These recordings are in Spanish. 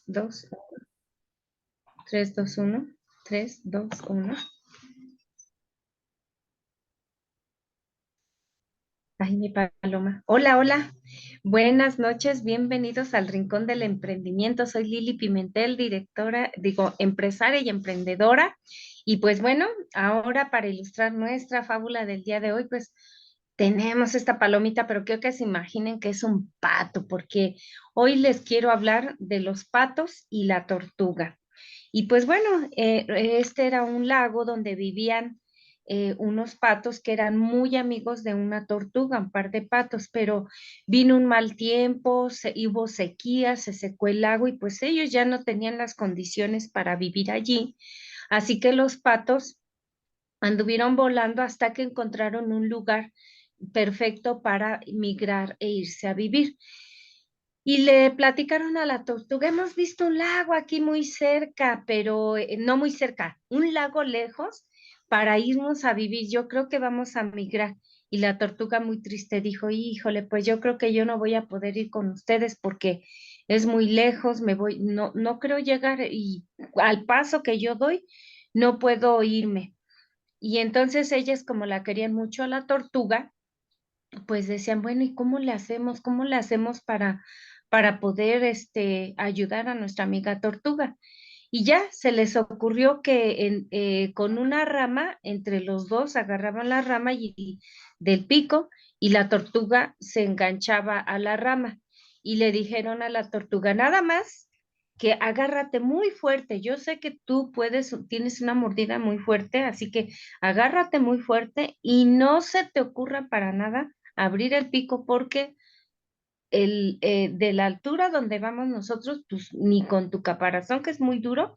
2, 3, 2, 1, 3, 2, 1. Ay, mi paloma. Hola, hola. Buenas noches, bienvenidos al Rincón del Emprendimiento. Soy Lili Pimentel, directora, empresaria y emprendedora. Y pues bueno, ahora para ilustrar nuestra fábula del día de hoy, pues tenemos esta palomita, pero quiero que se imaginen que es un pato, porque hoy les quiero hablar de los patos y la tortuga. Y pues bueno, este era un lago donde vivían unos patos que eran muy amigos de una tortuga, un par de patos, pero vino un mal tiempo, hubo sequía, se secó el lago y pues ellos ya no tenían las condiciones para vivir allí. Así que los patos anduvieron volando hasta que encontraron un lugar perfecto para migrar e irse a vivir. Y le platicaron a la tortuga, hemos visto un lago aquí muy cerca, pero no muy cerca, un lago lejos para irnos a vivir. Yo creo que vamos a migrar. Y la tortuga muy triste dijo, híjole, pues yo creo que yo no voy a poder ir con ustedes porque es muy lejos, me voy, no creo llegar y al paso que yo doy, no puedo irme. Y entonces ellas, como la querían mucho a la tortuga, pues decían, bueno, ¿y cómo le hacemos? ¿Cómo le hacemos para poder ayudar a nuestra amiga tortuga? Y ya se les ocurrió que con una rama, entre los dos agarraban la rama del pico y la tortuga se enganchaba a la rama. Y le dijeron a la tortuga, nada más que agárrate muy fuerte. Yo sé que tú puedes, tienes una mordida muy fuerte, así que agárrate muy fuerte y no se te ocurra para nada abrir el pico porque de la altura donde vamos nosotros, pues ni con tu caparazón, que es muy duro,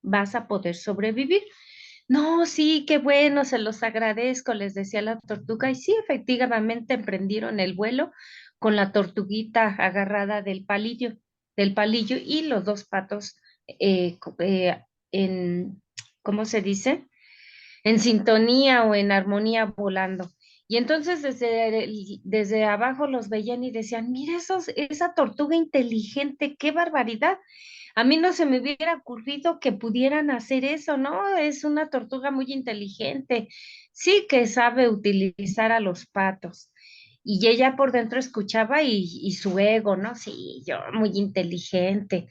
vas a poder sobrevivir. No, sí, qué bueno, se los agradezco, les decía la tortuga, y sí, efectivamente emprendieron el vuelo con la tortuguita agarrada del palillo y los dos patos en, ¿cómo se dice? En sintonía o en armonía volando. Y entonces desde abajo los veían y decían, mira esa tortuga inteligente, qué barbaridad. A mí no se me hubiera ocurrido que pudieran hacer eso, ¿no? Es una tortuga muy inteligente. Sí que sabe utilizar a los patos. Y ella por dentro escuchaba y su ego, ¿no? Sí, yo muy inteligente.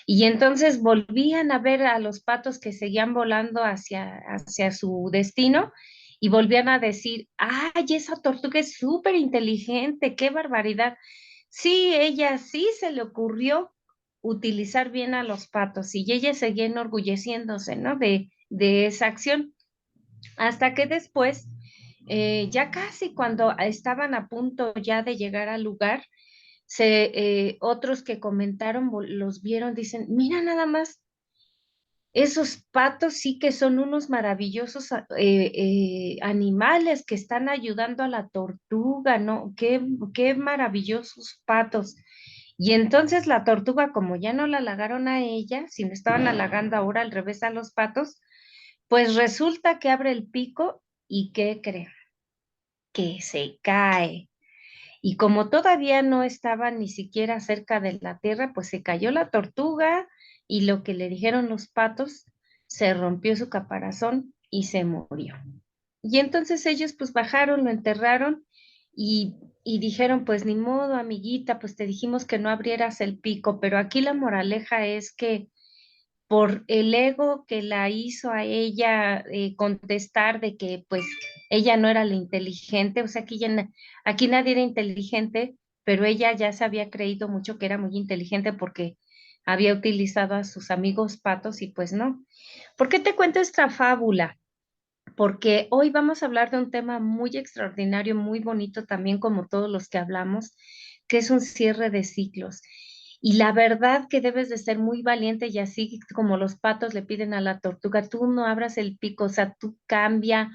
Y entonces volvían a ver a los patos que seguían volando hacia su destino y volvían a decir, ay, esa tortuga es súper inteligente, qué barbaridad. Sí, ella sí se le ocurrió utilizar bien a los patos y ella seguía enorgulleciéndose, ¿no? De esa acción. Hasta que después, ya casi cuando estaban a punto ya de llegar al lugar, otros que comentaron, los vieron, dicen, mira nada más, esos patos sí que son unos maravillosos animales que están ayudando a la tortuga, ¿no? Qué maravillosos patos. Y entonces la tortuga, como ya no la halagaron a ella, sino estaban halagando ahora al revés a los patos, pues resulta que abre el pico y ¿qué cree? Que se cae. Y como todavía no estaba ni siquiera cerca de la tierra, pues se cayó la tortuga y lo que le dijeron los patos, se rompió su caparazón y se murió. Y entonces ellos pues bajaron, lo enterraron y dijeron, pues ni modo, amiguita, pues te dijimos que no abrieras el pico, pero aquí la moraleja es que por el ego que la hizo a ella contestar de que pues ella no era la inteligente, o sea, aquí nadie era inteligente, pero ella ya se había creído mucho que era muy inteligente porque había utilizado a sus amigos patos y pues no. ¿Por qué te cuento esta fábula? Porque hoy vamos a hablar de un tema muy extraordinario, muy bonito también como todos los que hablamos, que es un cierre de ciclos. Y la verdad que debes de ser muy valiente y así como los patos le piden a la tortuga, tú no abras el pico, o sea, tú cambia,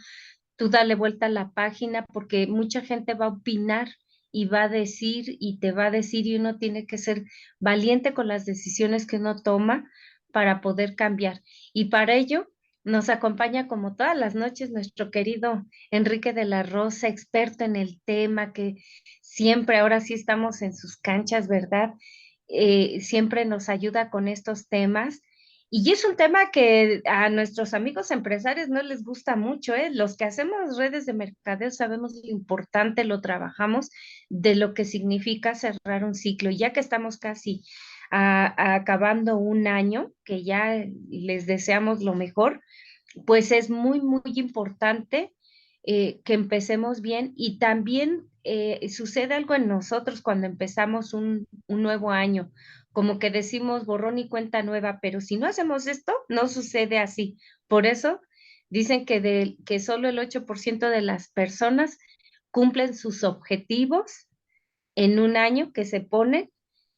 tú dale vuelta a la página porque mucha gente va a opinar y va a decir y te va a decir y uno tiene que ser valiente con las decisiones que uno toma para poder cambiar. Y para ello nos acompaña como todas las noches nuestro querido Enrique de la Rosa, experto en el tema, que siempre ahora sí estamos en sus canchas, ¿verdad? siempre nos ayuda con estos temas. Y es un tema que a nuestros amigos empresarios no les gusta mucho, ¿eh? Los que hacemos redes de mercadeo sabemos lo importante, lo trabajamos, de lo que significa cerrar un ciclo. Y ya que estamos casi acabando un año, que ya les deseamos lo mejor, pues es muy, muy importante que empecemos bien y también sucede algo en nosotros cuando empezamos un nuevo año, como que decimos borrón y cuenta nueva, pero si no hacemos esto, no sucede así. Por eso dicen que solo el 8% de las personas cumplen sus objetivos en un año que se ponen.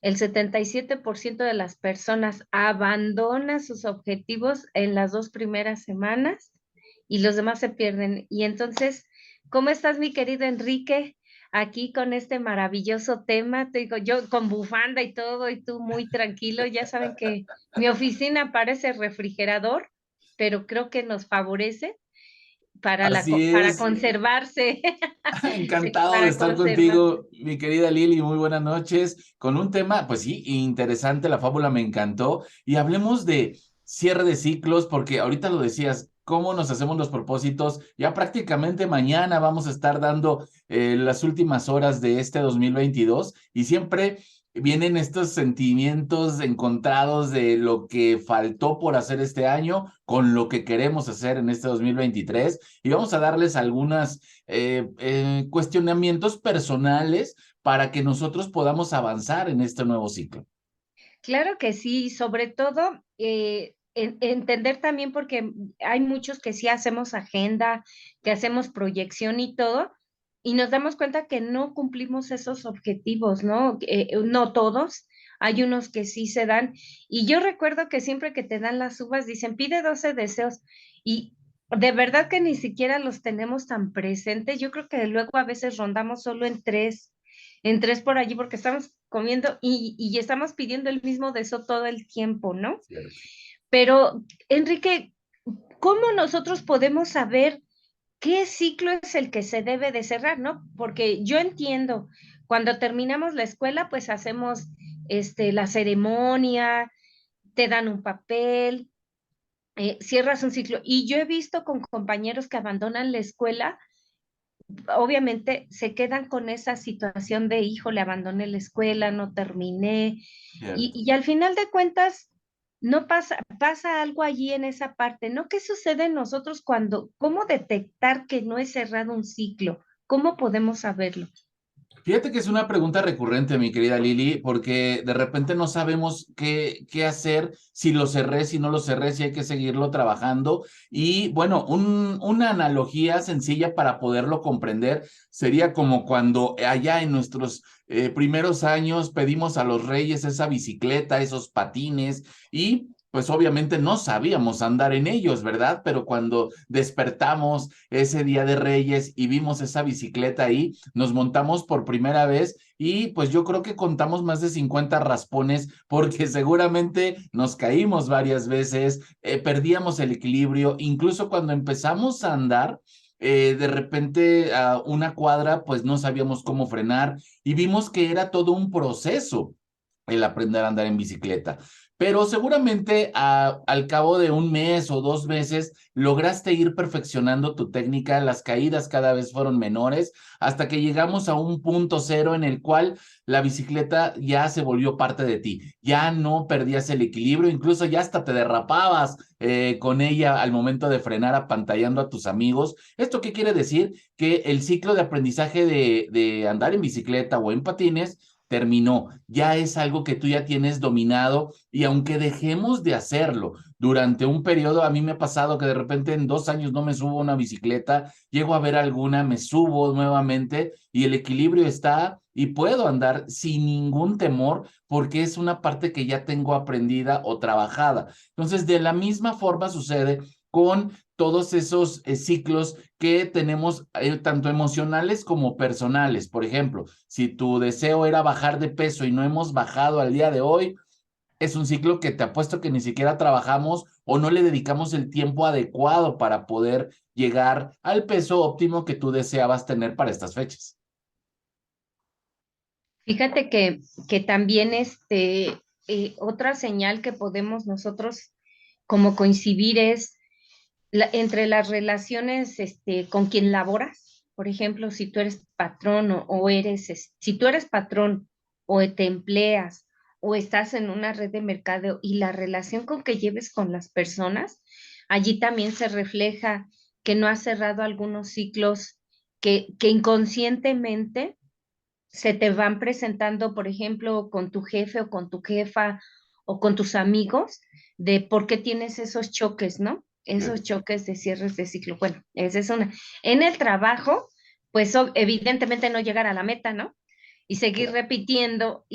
El 77% de las personas abandona sus objetivos en las 2 primeras semanas y los demás se pierden. Y entonces, ¿cómo estás, mi querido Enrique? Aquí con este maravilloso tema, te digo, yo con bufanda y todo, y tú muy tranquilo. Ya saben que mi oficina parece refrigerador, pero creo que nos favorece Así para es, conservarse, encantado de para estar conservarse. contigo, mi querida Lili. Muy buenas noches. Con un tema, pues sí, interesante, la fábula me encantó. Y hablemos de cierre de ciclos, porque ahorita lo decías, cómo nos hacemos los propósitos. Ya prácticamente mañana vamos a estar dando las últimas horas de este 2022 y siempre vienen estos sentimientos encontrados de lo que faltó por hacer este año con lo que queremos hacer en este 2023 y vamos a darles algunas cuestionamientos personales para que nosotros podamos avanzar en este nuevo ciclo. Claro que sí, sobre todo entender también porque hay muchos que sí hacemos agenda, que hacemos proyección y todo, y nos damos cuenta que no cumplimos esos objetivos, ¿no? No todos, hay unos que sí se dan. Y yo recuerdo que siempre que te dan las uvas dicen, pide 12 deseos, y de verdad que ni siquiera los tenemos tan presentes. Yo creo que luego a veces rondamos solo en tres por allí porque estamos comiendo y estamos pidiendo el mismo deseo todo el tiempo, ¿no? Cierto. Pero, Enrique, ¿cómo nosotros podemos saber qué ciclo es el que se debe de cerrar, ¿no? Porque yo entiendo, cuando terminamos la escuela, pues hacemos la ceremonia, te dan un papel, cierras un ciclo. Y yo he visto con compañeros que abandonan la escuela, obviamente se quedan con esa situación de, hijo, le abandoné la escuela, no terminé, Cierto. y al final de cuentas, no pasa algo allí en esa parte, ¿no? ¿Qué sucede en nosotros cómo detectar que no he cerrado un ciclo? ¿Cómo podemos saberlo? Fíjate que es una pregunta recurrente, mi querida Lili, porque de repente no sabemos qué hacer, si lo cerré, si no lo cerré, si hay que seguirlo trabajando. Y bueno, una analogía sencilla para poderlo comprender sería como cuando allá en nuestros primeros años pedimos a los reyes esa bicicleta, esos patines y pues obviamente no sabíamos andar en ellos, ¿verdad? Pero cuando despertamos ese día de Reyes y vimos esa bicicleta ahí, nos montamos por primera vez y pues yo creo que contamos más de 50 raspones porque seguramente nos caímos varias veces, perdíamos el equilibrio, incluso cuando empezamos a andar. De repente a una cuadra pues no sabíamos cómo frenar y vimos que era todo un proceso el aprender a andar en bicicleta. Pero seguramente al cabo de un mes o 2 meses lograste ir perfeccionando tu técnica, las caídas cada vez fueron menores, hasta que llegamos a un punto cero en el cual la bicicleta ya se volvió parte de ti, ya no perdías el equilibrio, incluso ya hasta te derrapabas con ella al momento de frenar apantallando a tus amigos. ¿Esto qué quiere decir? Que el ciclo de aprendizaje de andar en bicicleta o en patines terminó, ya es algo que tú ya tienes dominado y aunque dejemos de hacerlo durante un periodo, a mí me ha pasado que de repente en 2 años no me subo a una bicicleta, llego a ver alguna, me subo nuevamente y el equilibrio está y puedo andar sin ningún temor porque es una parte que ya tengo aprendida o trabajada. Entonces, de la misma forma sucede con todos esos ciclos que tenemos, tanto emocionales como personales. Por ejemplo, si tu deseo era bajar de peso y no hemos bajado al día de hoy, es un ciclo que te apuesto que ni siquiera trabajamos o no le dedicamos el tiempo adecuado para poder llegar al peso óptimo que tú deseabas tener para estas fechas. Fíjate que también otra señal que podemos nosotros como coincidir es entre las relaciones con quien laboras. Por ejemplo, si tú eres patrón o eres, si tú eres patrón o te empleas o estás en una red de mercadeo y la relación con que lleves con las personas, allí también se refleja que no has cerrado algunos ciclos que inconscientemente se te van presentando, por ejemplo, con tu jefe o con tu jefa o con tus amigos, de por qué tienes esos choques, ¿no? Esos Sí. choques de cierres de ciclo. Bueno, esa es una. En el trabajo, pues evidentemente no llegar a la meta, ¿no? Y seguir repitiendo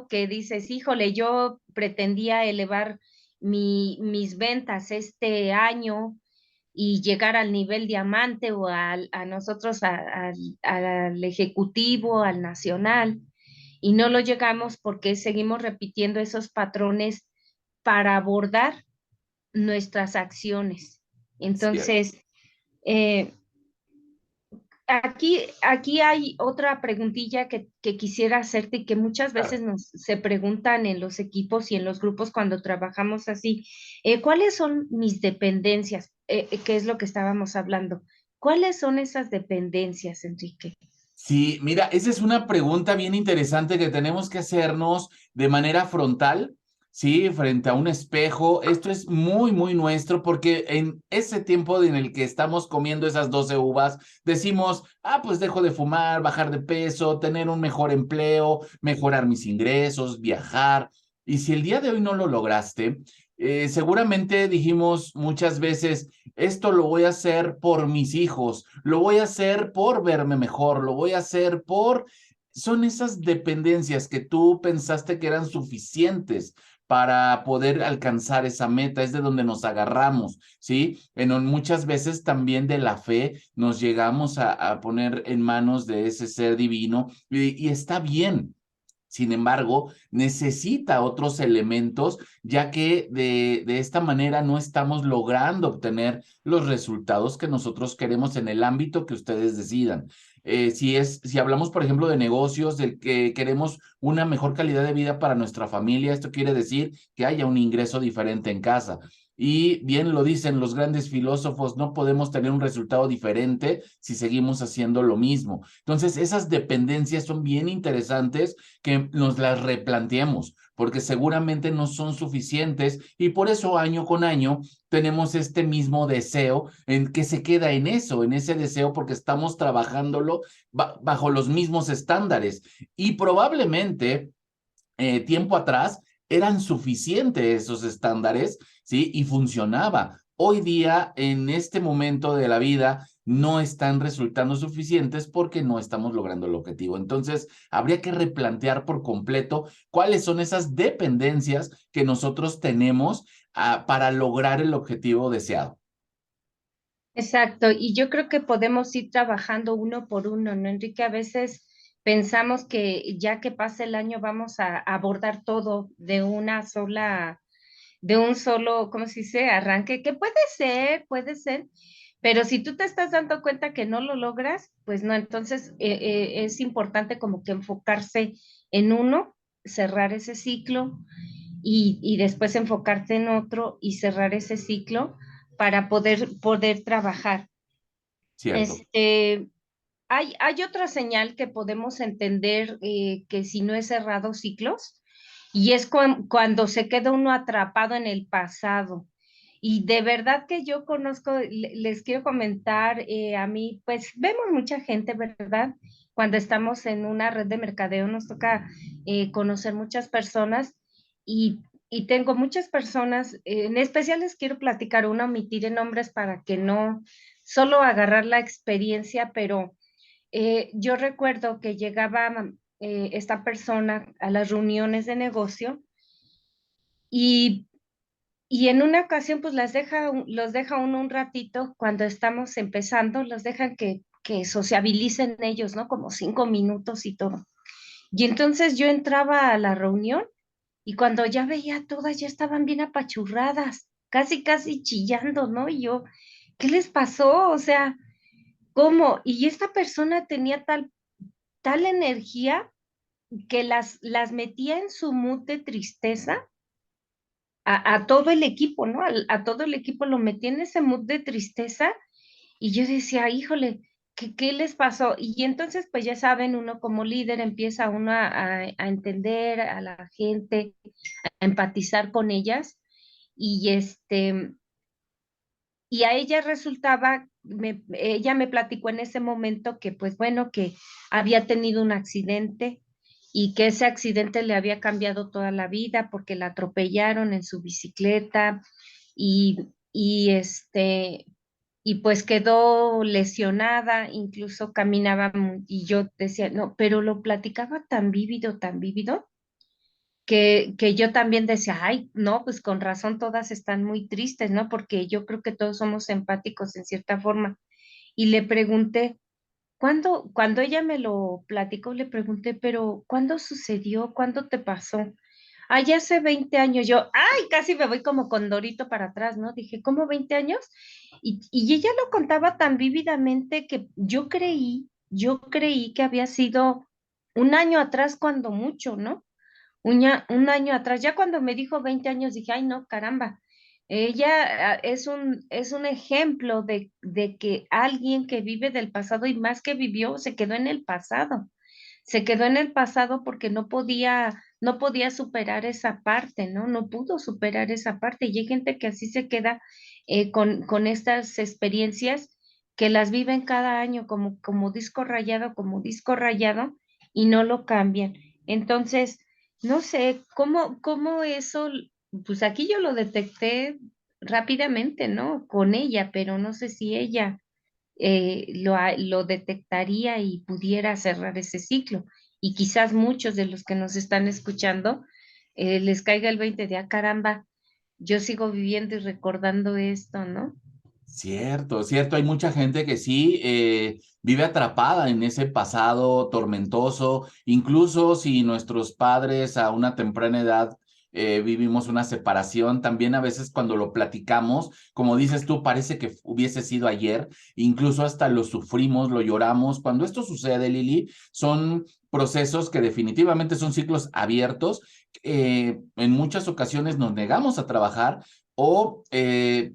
que dices, híjole, yo pretendía elevar mis ventas este año y llegar al nivel diamante o a nosotros, al ejecutivo, al nacional, y no lo llegamos porque seguimos repitiendo esos patrones para abordar nuestras acciones. Cierto. Entonces, eh, aquí hay otra preguntilla que quisiera hacerte y que muchas veces Claro. se preguntan en los equipos y en los grupos cuando trabajamos así. ¿Cuáles son mis dependencias? ¿Qué es lo que estábamos hablando? ¿Cuáles son esas dependencias, Enrique? Sí, mira, esa es una pregunta bien interesante que tenemos que hacernos de manera frontal, ¿sí? Frente a un espejo. Esto es muy, muy nuestro porque en ese tiempo en el que estamos comiendo esas 12 uvas, decimos, pues dejo de fumar, bajar de peso, tener un mejor empleo, mejorar mis ingresos, viajar. Y si el día de hoy no lo lograste, seguramente dijimos muchas veces, esto lo voy a hacer por mis hijos, lo voy a hacer por verme mejor, lo voy a hacer por... Son esas dependencias que tú pensaste que eran suficientes para poder alcanzar esa meta, es de donde nos agarramos, ¿sí? Muchas veces también de la fe nos llegamos a poner en manos de ese ser divino y está bien. Sin embargo, necesita otros elementos, ya que de esta manera no estamos logrando obtener los resultados que nosotros queremos en el ámbito que ustedes decidan. Si hablamos, por ejemplo, de negocios, del que queremos una mejor calidad de vida para nuestra familia, esto quiere decir que haya un ingreso diferente en casa. Y bien lo dicen los grandes filósofos, no podemos tener un resultado diferente si seguimos haciendo lo mismo. Entonces, esas dependencias son bien interesantes que nos las replanteemos, porque seguramente no son suficientes y por eso año con año tenemos este mismo deseo en que se queda en eso, en ese deseo, porque estamos trabajándolo bajo los mismos estándares y probablemente tiempo atrás eran suficientes esos estándares, ¿sí? Y funcionaba. Hoy día, en este momento de la vida, no están resultando suficientes porque no estamos logrando el objetivo. Entonces, habría que replantear por completo cuáles son esas dependencias que nosotros tenemos para lograr el objetivo deseado. Exacto, y yo creo que podemos ir trabajando uno por uno, ¿no, Enrique? A veces pensamos que ya que pasa el año vamos a abordar todo de un solo, ¿cómo se dice? Arranque, que puede ser, pero si tú te estás dando cuenta que no lo logras, pues no, entonces es importante como que enfocarse en uno, cerrar ese ciclo y después enfocarte en otro y cerrar ese ciclo para poder trabajar. ¿Cierto? Este, hay otra señal que podemos entender que si no he cerrado ciclos, y es cuando se queda uno atrapado en el pasado. Y de verdad que yo conozco, les quiero comentar, a mí, pues vemos mucha gente, ¿verdad? Cuando estamos en una red de mercadeo nos toca conocer muchas personas y tengo muchas personas, en especial les quiero platicar una, omitiré nombres para que no, solo agarrar la experiencia, pero yo recuerdo que llegaba esta persona a las reuniones de negocio y, y en una ocasión pues los deja uno un ratito cuando estamos empezando, los dejan que sociabilicen ellos, ¿no? Como 5 minutos y todo. Y entonces yo entraba a la reunión y cuando ya veía a todas ya estaban bien apachurradas, casi, casi chillando, ¿no? Y yo, ¿qué les pasó? O sea, ¿cómo? Y esta persona tenía tal tal energía que las metía en su mood de tristeza a todo el equipo, ¿no? A todo el equipo lo metía en ese mood de tristeza y yo decía, híjole, ¿qué les pasó? Y entonces, pues ya saben, uno como líder empieza uno a entender a la gente, a empatizar con ellas y y a ella resultaba, ella me platicó en ese momento que pues bueno, que había tenido un accidente y que ese accidente le había cambiado toda la vida porque la atropellaron en su bicicleta y y pues quedó lesionada, incluso caminaba y yo decía, no, pero lo platicaba tan vívido, que yo también decía, ay, no, pues con razón todas están muy tristes, ¿no? Porque yo creo que todos somos empáticos en cierta forma. Y le pregunté, cuando ella me lo platicó, le pregunté, pero ¿cuándo sucedió? ¿Cuándo te pasó? Ay, hace 20 años. Yo, ay, casi me voy como Condorito para atrás, ¿no? Dije, ¿cómo 20 años? Y ella lo contaba tan vívidamente que yo creí que había sido un año atrás cuando mucho, ¿no? Un año atrás, ya cuando me dijo 20 años, dije, ay, no, caramba, ella es un ejemplo de que alguien que vive del pasado y más que vivió, se quedó en el pasado. Se quedó en el pasado porque no podía superar esa parte, ¿no? No pudo superar esa parte. Y hay gente que así se queda con estas experiencias que las viven cada año como disco rayado, y no lo cambian. Entonces, no sé, cómo eso, pues aquí yo lo detecté rápidamente, ¿no? Con ella, pero no sé si ella lo detectaría y pudiera cerrar ese ciclo. Y quizás muchos de los que nos están escuchando les caiga el 20 de, ah, caramba, yo sigo viviendo y recordando esto, ¿no? Cierto, cierto. Hay mucha gente que sí vive atrapada en ese pasado tormentoso, incluso si nuestros padres a una temprana edad vivimos una separación, también a veces cuando lo platicamos, como dices tú, parece que hubiese sido ayer, incluso hasta lo sufrimos, lo lloramos. Cuando esto sucede, Lili, son procesos que definitivamente son ciclos abiertos. En muchas ocasiones nos negamos a trabajar o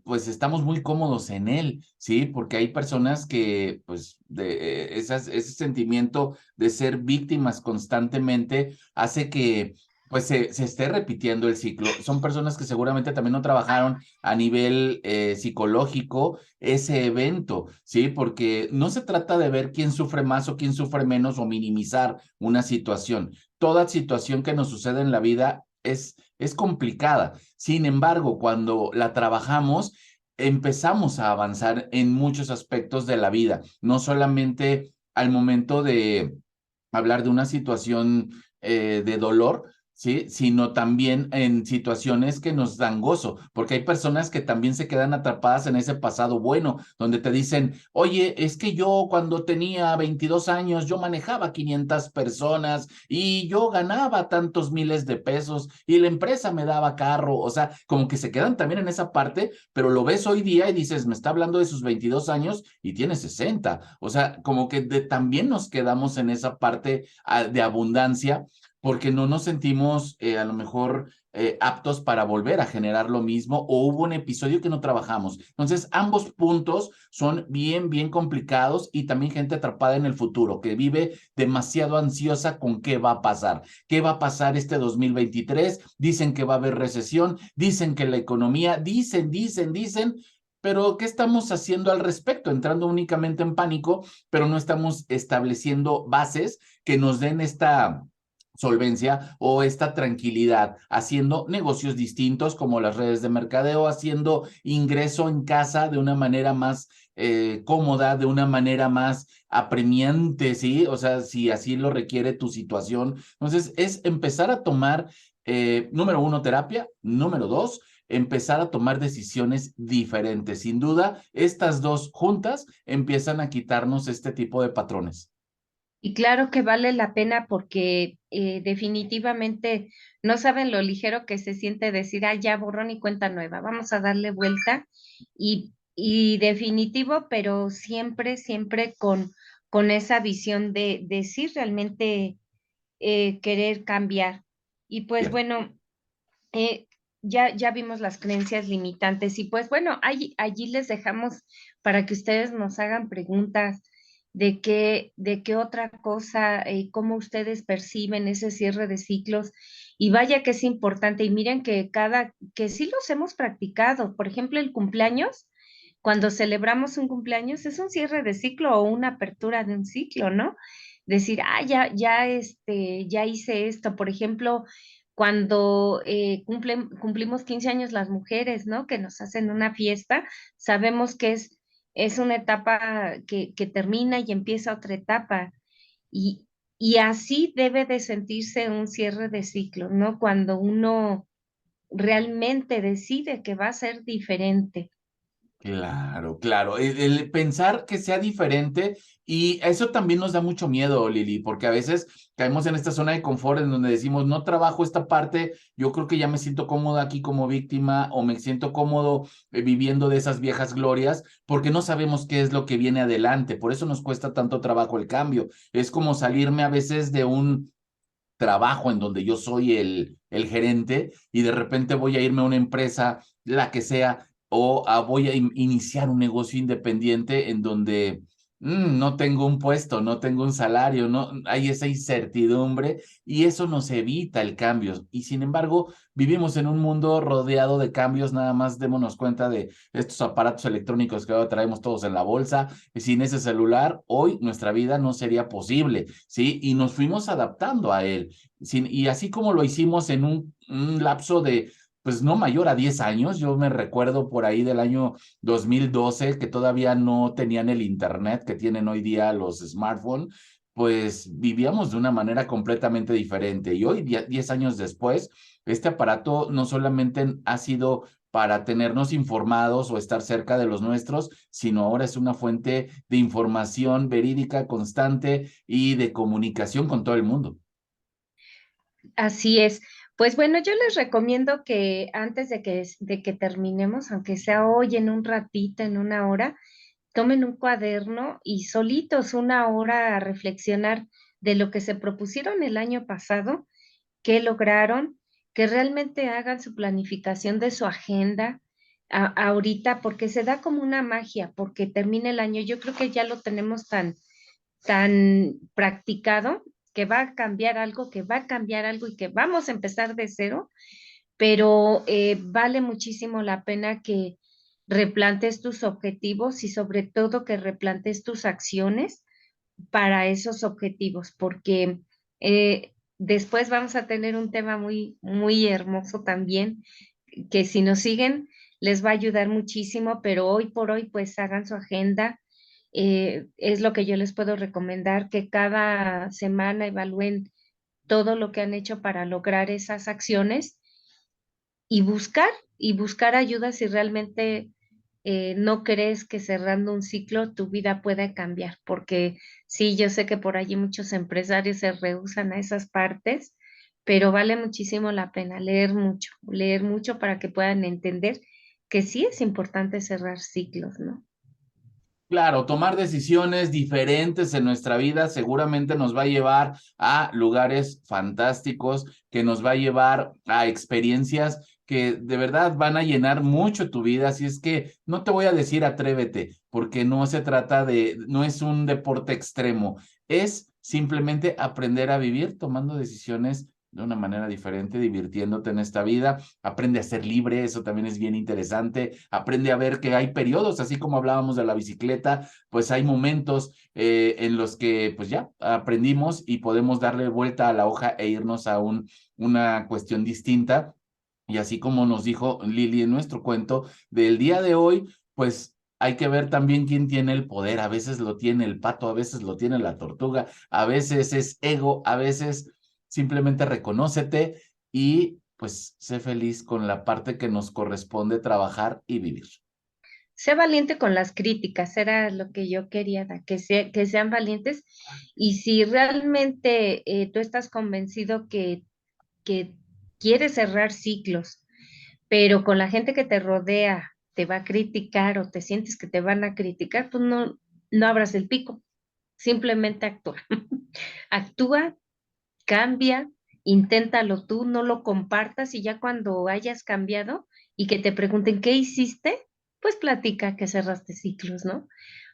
pues estamos muy cómodos en él, ¿sí? Porque hay personas que pues ese sentimiento de ser víctimas constantemente hace que pues se esté repitiendo el ciclo. Son personas que seguramente también no trabajaron a nivel psicológico ese evento, ¿sí? Porque no se trata de ver quién sufre más o quién sufre menos o minimizar una situación. Toda situación que nos sucede en la vida es complicada. Sin embargo, cuando la trabajamos, empezamos a avanzar en muchos aspectos de la vida, no solamente al momento de hablar de una situación de dolor, ¿sí? Sino también en situaciones que nos dan gozo, porque hay personas que también se quedan atrapadas en ese pasado bueno, donde te dicen, oye, es que yo cuando tenía 22 años, yo manejaba 500 personas y yo ganaba tantos miles de pesos y la empresa me daba carro, o sea, como que se quedan también en esa parte, pero lo ves hoy día y dices, me está hablando de sus 22 años y tiene 60, o sea, como que también nos quedamos en esa parte de abundancia porque no nos sentimos a lo mejor aptos para volver a generar lo mismo o hubo un episodio que no trabajamos. Entonces, ambos puntos son bien, bien complicados y también gente atrapada en el futuro que vive demasiado ansiosa con qué va a pasar. ¿Qué va a pasar este 2023? Dicen que va a haber recesión, dicen que la economía, dicen, pero ¿qué estamos haciendo al respecto? Entrando únicamente en pánico, pero no estamos estableciendo bases que nos den esta solvencia o esta tranquilidad, haciendo negocios distintos como las redes de mercadeo, haciendo ingreso en casa de una manera más cómoda, de una manera más apremiante, ¿sí? O sea, si así lo requiere tu situación. Entonces, es empezar a tomar, número uno, terapia, número dos, empezar a tomar decisiones diferentes. Sin duda, estas dos juntas empiezan a quitarnos este tipo de patrones. Y claro que vale la pena porque definitivamente no saben lo ligero que se siente decir, ah, ya borrón y cuenta nueva, vamos a darle vuelta y definitivo, pero siempre con esa visión de sí realmente querer cambiar. Y pues Bien. bueno, eh, ya vimos las creencias limitantes y pues bueno, allí les dejamos para que ustedes nos hagan preguntas de qué otra cosa, cómo ustedes perciben ese cierre de ciclos. Y vaya que es importante. Y miren que sí los hemos practicado. Por ejemplo, el cumpleaños, cuando celebramos un cumpleaños, es un cierre de ciclo o una apertura de un ciclo, ¿no? Decir, ya hice esto. Por ejemplo, cuando cumplimos 15 años las mujeres, ¿no? Que nos hacen una fiesta, sabemos que es una etapa que termina y empieza otra etapa. Y, y así debe de sentirse un cierre de ciclo, ¿no? Cuando uno realmente decide que va a ser diferente. Claro, claro. El pensar que sea diferente y eso también nos da mucho miedo, Lili, porque a veces caemos en esta zona de confort en donde decimos, no trabajo esta parte, yo creo que ya me siento cómodo aquí como víctima o me siento cómodo viviendo de esas viejas glorias, porque no sabemos qué es lo que viene adelante. Por eso nos cuesta tanto trabajo el cambio. Es como salirme a veces de un trabajo en donde yo soy el gerente y de repente voy a irme a una empresa, la que sea, o voy a iniciar un negocio independiente en donde no tengo un puesto, no tengo un salario, no hay esa incertidumbre y eso nos evita el cambio. Y sin embargo, vivimos en un mundo rodeado de cambios, nada más démonos cuenta de estos aparatos electrónicos que ahora traemos todos en la bolsa. Sin ese celular, hoy nuestra vida no sería posible, ¿sí? Y nos fuimos adaptando a él. Y así como lo hicimos en un lapso de, pues no mayor a 10 años, yo me recuerdo por ahí del año 2012 que todavía no tenían el internet que tienen hoy día los smartphones, pues vivíamos de una manera completamente diferente. Y hoy, 10 años después, este aparato no solamente ha sido para tenernos informados o estar cerca de los nuestros, sino ahora es una fuente de información verídica, constante y de comunicación con todo el mundo. Así es. Pues bueno, yo les recomiendo que antes de que terminemos, aunque sea hoy en un ratito, en una hora, tomen un cuaderno y solitos una hora a reflexionar de lo que se propusieron el año pasado, qué lograron, que realmente hagan su planificación de su agenda ahorita, porque se da como una magia, porque termina el año. Yo creo que ya lo tenemos tan practicado que va a cambiar algo, que va a cambiar algo y que vamos a empezar de cero, pero vale muchísimo la pena que replantes tus objetivos y sobre todo que replantes tus acciones para esos objetivos, porque después vamos a tener un tema muy hermoso también, que si nos siguen les va a ayudar muchísimo, pero hoy por hoy pues hagan su agenda. Es lo que yo les puedo recomendar, que cada semana evalúen todo lo que han hecho para lograr esas acciones y buscar ayuda si realmente no crees que cerrando un ciclo tu vida pueda cambiar, porque sí, yo sé que por allí muchos empresarios se rehúsan a esas partes, pero vale muchísimo la pena leer mucho para que puedan entender que sí es importante cerrar ciclos, ¿no? Claro, tomar decisiones diferentes en nuestra vida seguramente nos va a llevar a lugares fantásticos, que nos va a llevar a experiencias que de verdad van a llenar mucho tu vida. Así es que no te voy a decir atrévete, porque no se trata no es un deporte extremo, es simplemente aprender a vivir tomando decisiones de una manera diferente, divirtiéndote en esta vida. Aprende a ser libre, eso también es bien interesante. Aprende a ver que hay periodos, así como hablábamos de la bicicleta, pues hay momentos en los que pues ya aprendimos y podemos darle vuelta a la hoja e irnos a una cuestión distinta. Y así como nos dijo Lili en nuestro cuento del día de hoy, pues hay que ver también quién tiene el poder. A veces lo tiene el pato, a veces lo tiene la tortuga, a veces es ego, a veces simplemente reconócete y pues sé feliz con la parte que nos corresponde trabajar y vivir. Sé valiente con las críticas, era lo que yo quería, que sean valientes. Y si realmente tú estás convencido que quieres cerrar ciclos, pero con la gente que te rodea te va a criticar o te sientes que te van a criticar, pues no abras el pico. simplemente actúa. Actúa, cambia, inténtalo tú, no lo compartas y ya cuando hayas cambiado y que te pregunten qué hiciste, pues platica que cerraste ciclos, ¿no?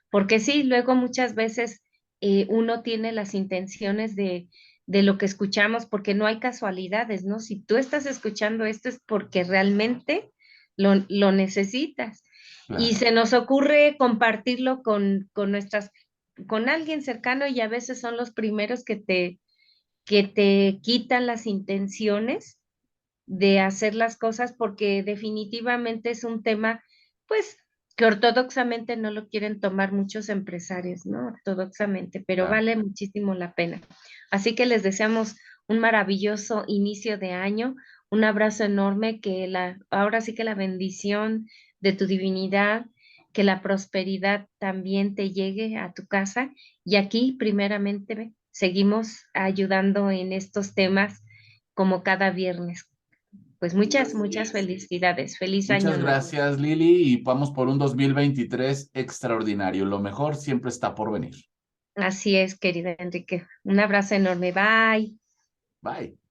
Porque sí, luego muchas veces uno tiene las intenciones de lo que escuchamos, porque no hay casualidades, ¿no? Si tú estás escuchando esto es porque realmente lo necesitas. Y Claro. se nos ocurre compartirlo con alguien cercano y a veces son los primeros que te quitan las intenciones de hacer las cosas porque definitivamente es un tema, pues, que ortodoxamente no lo quieren tomar muchos empresarios, ¿no? Ortodoxamente, pero Claro. vale muchísimo la pena. Así que les deseamos un maravilloso inicio de año, un abrazo enorme, ahora sí que la bendición de tu divinidad, que la prosperidad también te llegue a tu casa y aquí primeramente seguimos ayudando en estos temas como cada viernes. Pues muchas, Así muchas es. felicidades. Feliz año Muchas nuevo. gracias, Lili, y vamos por un 2023 extraordinario. Lo mejor siempre está por venir. Así es, querida Enrique. Un abrazo enorme. Bye. Bye.